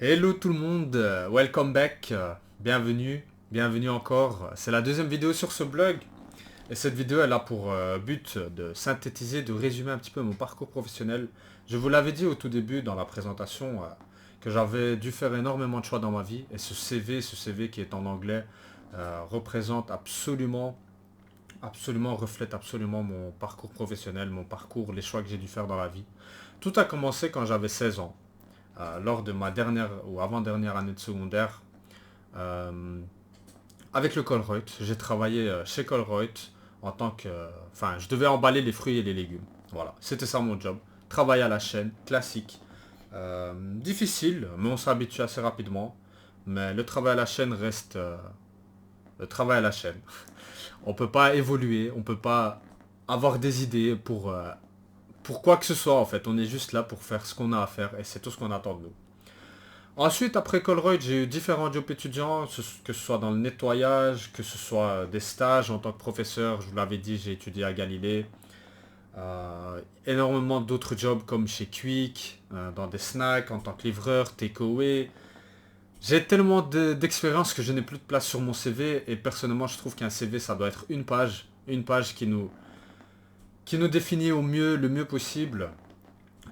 Hello tout le monde, welcome back, bienvenue encore. C'est la deuxième vidéo sur ce blog et cette vidéo elle a pour but de synthétiser, de résumer un petit peu mon parcours professionnel. Je vous l'avais dit au tout début dans la présentation que j'avais dû faire énormément de choix dans ma vie et ce CV qui est en anglais représente absolument, reflète absolument mon parcours professionnel, mon parcours, les choix que j'ai dû faire dans la vie. Tout a commencé quand j'avais 16 ans lors de ma dernière ou avant-dernière année de secondaire euh, avec le Colruyt. J'ai travaillé chez Colruyt en tant que... Enfin, je devais emballer les fruits et les légumes. Voilà, c'était ça mon job. Travail à la chaîne, classique. Difficile, mais on s'habitue assez rapidement. Mais le travail à la chaîne reste le travail à la chaîne. On peut pas évoluer, on peut pas avoir des idées pour quoi que ce soit en fait. On est juste là pour faire ce qu'on a à faire et c'est tout ce qu'on attend de nous. Ensuite, après Colruyt, j'ai eu différents jobs étudiants, que ce soit dans le nettoyage, que ce soit des stages en tant que professeur. Je vous l'avais dit, j'ai étudié à Galilée. Énormément d'autres jobs comme chez Quick, dans des snacks, en tant que livreur, takeaway. J'ai tellement d'expérience que je n'ai plus de place sur mon CV et personnellement, je trouve qu'un CV, ça doit être une page qui nous définit au mieux, le mieux possible.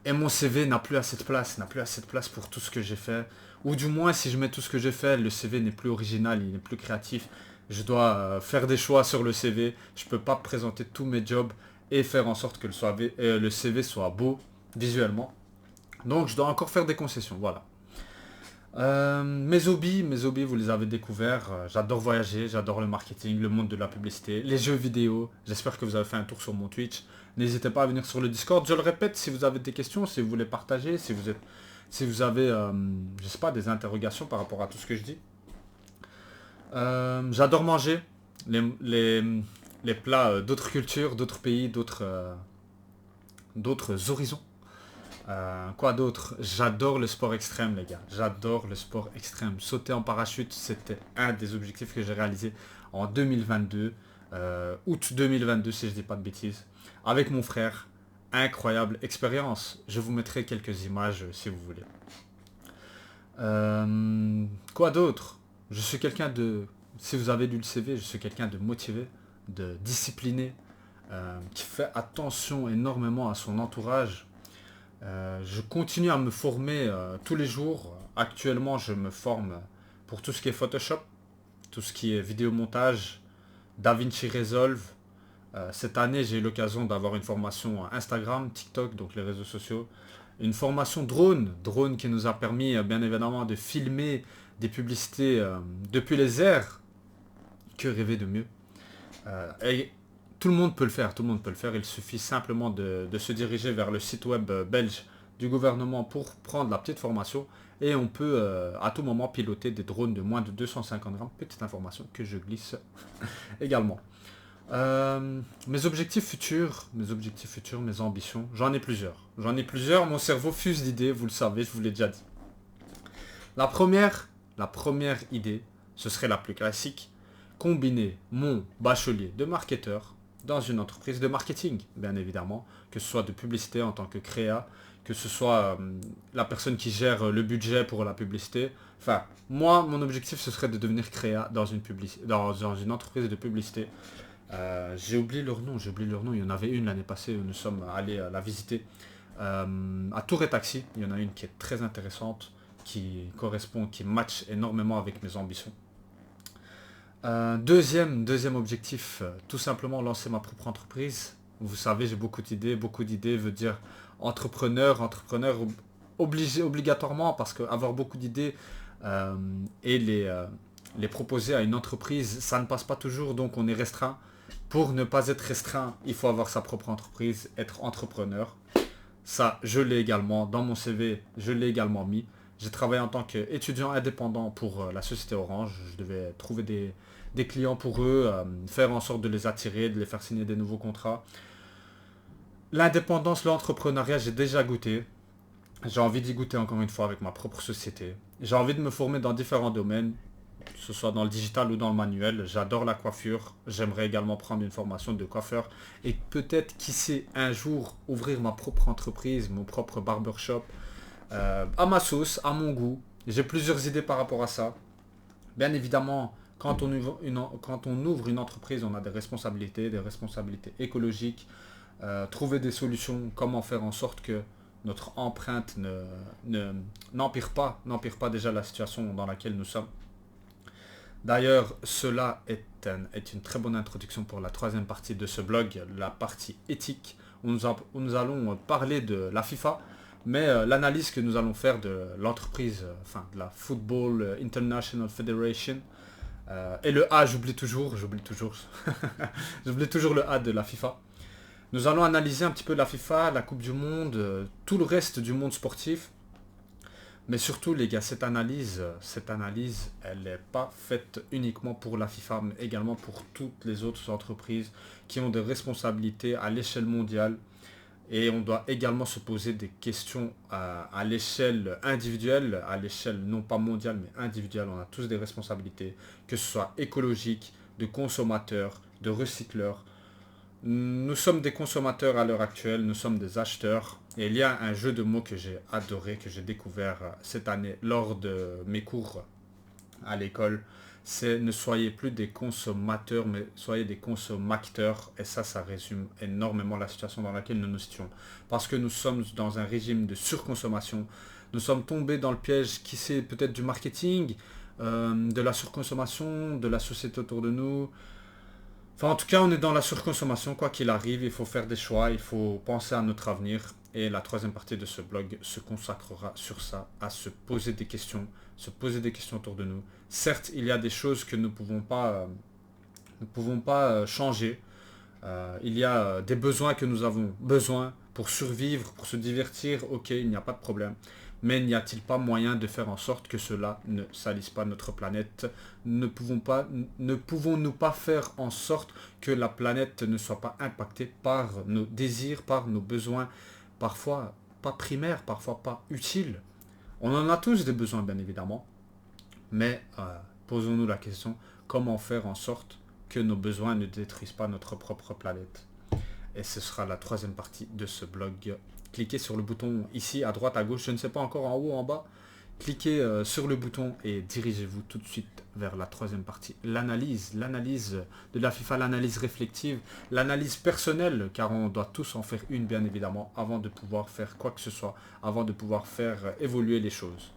Et mon CV n'a plus assez de place pour tout ce que j'ai fait. Ou du moins, si je mets tout ce que j'ai fait, le CV n'est plus original, il n'est plus créatif. Je dois faire des choix sur le CV. Je ne peux pas présenter tous mes jobs et faire en sorte que le CV soit beau visuellement. Donc, je dois encore faire des concessions, voilà. Mes hobbies, vous les avez découverts. J'adore voyager, j'adore le marketing, le monde de la publicité, les jeux vidéo. J'espère que vous avez fait un tour sur mon Twitch. N'hésitez pas à venir sur le Discord. Je le répète, si vous avez des questions, si vous voulez partager, si vous avez, je sais pas, des interrogations par rapport à tout ce que je dis. J'adore manger les plats d'autres cultures, d'autres pays, d'autres horizons. Quoi d'autre? J'adore le sport extrême, les gars. J'adore le sport extrême. Sauter en parachute, c'était un des objectifs que j'ai réalisé en 2022. Août 2022, si je dis pas de bêtises. Avec mon frère. Incroyable expérience. Je vous mettrai quelques images si vous voulez. Quoi d'autre? Je suis quelqu'un de... Si vous avez lu le CV, je suis quelqu'un de motivé, de discipliné, qui fait attention énormément à son entourage. Je continue à me former tous les jours. Actuellement, je me forme pour tout ce qui est Photoshop, tout ce qui est vidéomontage, DaVinci Resolve. Cette année, j'ai eu l'occasion d'avoir une formation Instagram, TikTok, donc les réseaux sociaux. Une formation drone qui nous a permis bien évidemment de filmer des publicités depuis les airs. Que rêver de mieux? Et tout le monde peut le faire, tout le monde peut le faire. Il suffit simplement de se diriger vers le site web belge du gouvernement pour prendre la petite formation. Et on peut à tout moment piloter des drones de moins de 250 grammes. Petite information que je glisse également. Mes objectifs futurs, mes ambitions, j'en ai plusieurs. Mon cerveau fuse d'idées, vous le savez, je vous l'ai déjà dit. La première idée, ce serait la plus classique, combiner mon bachelier de marketeur dans une entreprise de marketing, bien évidemment, que ce soit de publicité en tant que créa, que ce soit la personne qui gère le budget pour la publicité. Enfin, moi, mon objectif, ce serait de devenir créa dans une entreprise de publicité. J'ai oublié leur nom, il y en avait une l'année passée, nous sommes allés la visiter. À Tour et Taxi, il y en a une qui est très intéressante, qui match énormément avec mes ambitions. Deuxième objectif, tout simplement lancer ma propre entreprise. Vous savez, j'ai beaucoup d'idées veut dire entrepreneur obligé obligatoirement parce que avoir beaucoup d'idées et les proposer à une entreprise, ça ne passe pas toujours, donc on est restreint. Pour ne pas être restreint, il faut avoir sa propre entreprise, être entrepreneur. Ça, je l'ai également dans mon CV, je l'ai également mis. J'ai travaillé en tant qu'étudiant indépendant pour la société Orange. Je devais trouver des clients pour eux, faire en sorte de les attirer, de les faire signer des nouveaux contrats. L'indépendance, l'entrepreneuriat, j'ai déjà goûté. J'ai envie d'y goûter encore une fois avec ma propre société. J'ai envie de me former dans différents domaines, que ce soit dans le digital ou dans le manuel. J'adore la coiffure. J'aimerais également prendre une formation de coiffeur et peut-être, qui sait, un jour ouvrir ma propre entreprise, mon propre barbershop, à ma sauce, à mon goût. J'ai plusieurs idées par rapport à ça. Bien évidemment, quand on ouvre une entreprise, on a des responsabilités écologiques, trouver des solutions, comment faire en sorte que notre empreinte n'empire pas déjà la situation dans laquelle nous sommes. D'ailleurs, cela est une très bonne introduction pour la troisième partie de ce blog, la partie éthique, où nous allons parler de la FIFA, mais l'analyse que nous allons faire de l'entreprise, enfin de la Football International Federation, et le A, j'oublie toujours, j'oublie toujours le A de la FIFA. Nous allons analyser un petit peu la FIFA, la Coupe du Monde, tout le reste du monde sportif. Mais surtout, les gars, cette analyse, elle n'est pas faite uniquement pour la FIFA, mais également pour toutes les autres entreprises qui ont des responsabilités à l'échelle mondiale. Et on doit également se poser des questions à l'échelle individuelle, à l'échelle non pas mondiale, mais individuelle. On a tous des responsabilités, que ce soit écologique, de consommateurs, de recycleurs. Nous sommes des consommateurs à l'heure actuelle, nous sommes des acheteurs. Et il y a un jeu de mots que j'ai adoré, que j'ai découvert cette année lors de mes cours à l'école. C'est ne soyez plus des consommateurs, mais soyez des consommateurs. Et ça résume énormément la situation dans laquelle nous nous situons. Parce que nous sommes dans un régime de surconsommation. Nous sommes tombés dans le piège, qui sait, peut-être du marketing, de la surconsommation, de la société autour de nous. Enfin, en tout cas, on est dans la surconsommation, quoi qu'il arrive, il faut faire des choix, il faut penser à notre avenir. Et la troisième partie de ce blog se consacrera sur ça, à se poser des questions autour de nous. Certes, il y a des choses que nous pouvons pas changer. Il y a des besoins que nous avons besoin pour survivre, pour se divertir, ok, il n'y a pas de problème. Mais n'y a-t-il pas moyen de faire en sorte que cela ne salisse pas notre planète? Ne pouvons-nous pas faire en sorte que la planète ne soit pas impactée par nos désirs, par nos besoins, parfois pas primaires, parfois pas utiles? On en a tous des besoins, bien évidemment, mais posons-nous la question, comment faire en sorte que nos besoins ne détruisent pas notre propre planète? Et ce sera la troisième partie de ce blog. Cliquez sur le bouton ici, à droite, à gauche, je ne sais pas encore, en haut, en bas. Cliquez sur le bouton et dirigez-vous tout de suite vers la troisième partie. L'analyse de la FIFA, l'analyse réflexive, l'analyse personnelle, car on doit tous en faire une, bien évidemment, avant de pouvoir faire quoi que ce soit, avant de pouvoir faire évoluer les choses.